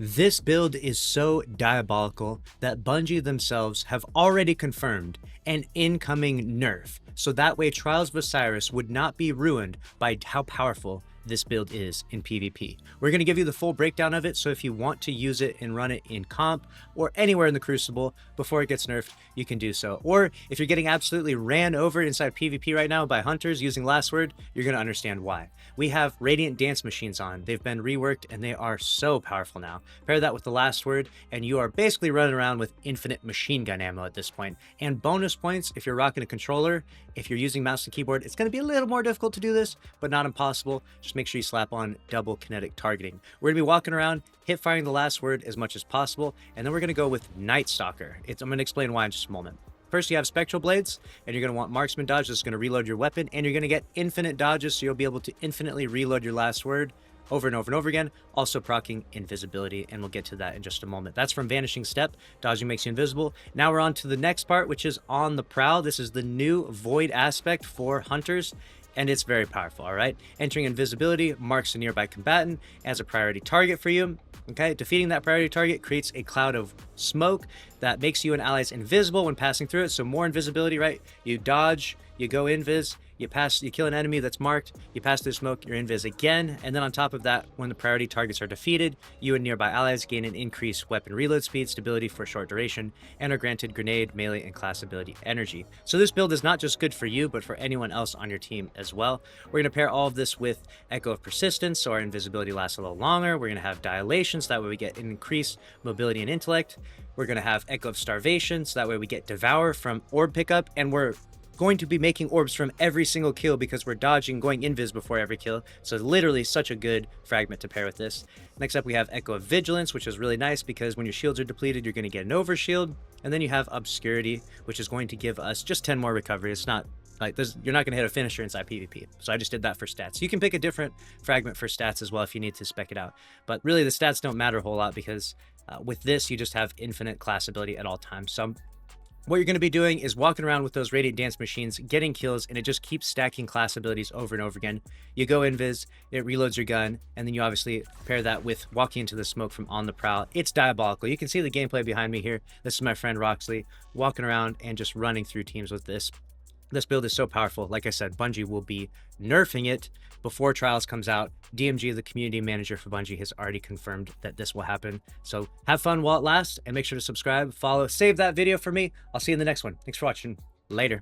This build is so diabolical that Bungie themselves have already confirmed an incoming nerf, so that way Trials of Osiris would not be ruined by how powerful this build is in PvP. We're going to give you the full breakdown of it, so if you want to use it and run it in comp or anywhere in the Crucible before it gets nerfed, you can do so. Or if you're getting absolutely ran over inside PvP right now by hunters using Last Word, you're going to understand why. We have Radiant Dance Machines on. They've been reworked and they are so powerful now. Pair that with the Last Word and you are basically running around with infinite machine gun ammo at this point. And bonus points if you're rocking a controller. If you're using mouse and keyboard, it's going to be a little more difficult to do this, but not impossible. Just make sure you slap on double kinetic targeting. We're going to be walking around, hip firing the Last Word as much as possible, and then we're going to go with Night Stalker. I'm going to explain why in just a moment. First, you have Spectral Blades, and you're going to want Marksman Dodge. That's going to reload your weapon, and you're going to get infinite dodges, so you'll be able to infinitely reload your Last Word over and over and over again, also proccing invisibility, and we'll get to that in just a moment. That's from Vanishing Step. Dodging makes you invisible. Now we're on to the next part, which is On the Prowl. This is the new Void aspect for hunters, and it's very powerful, all right? Entering invisibility marks a nearby combatant as a priority target for you. Okay, defeating that priority target creates a cloud of smoke that makes you and allies invisible when passing through it. So more invisibility, right? You dodge, you go invis, you kill an enemy that's marked, you pass through smoke, you're invis again. And then on top of that, when the priority targets are defeated, you and nearby allies gain an increased weapon reload speed, stability for a short duration, and are granted grenade, melee, and class ability energy. So this build is not just good for you, but for anyone else on your team as well. We're gonna pair all of this with Echo of Persistence, so our invisibility lasts a little longer. We're gonna have Dilation, so that way we get increased mobility and intellect. We're gonna have Echo of Starvation, so that way we get Devour from orb pickup, and we're going to be making orbs from every single kill because we're dodging, going invis before every kill. So literally such a good fragment to pair with this. Next up, we have Echo of Vigilance, which is really nice because when your shields are depleted, you're going to get an overshield. And then you have Obscurity, which is going to give us just 10 more recovery. It's not like you're not going to hit a finisher inside PvP. So I just did that for stats. You can pick a different fragment for stats as well if you need to spec it out. But really the stats don't matter a whole lot because with this, you just have infinite class ability at all times. So what you're going to be doing is walking around with those Radiant Dance Machines, getting kills, and it just keeps stacking class abilities over and over again. You go invis, it reloads your gun, and then you obviously pair that with walking into the smoke from On the Prowl. It's diabolical. You can see the gameplay behind me here. This is my friend Roxley walking around and just running through teams with this. This build is so powerful. Like I said, Bungie will be nerfing it before Trials comes out. DMG, the community manager for Bungie, has already confirmed that this will happen. So have fun while it lasts, and make sure to subscribe, follow, save that video for me. I'll see you in the next one. Thanks for watching. Later.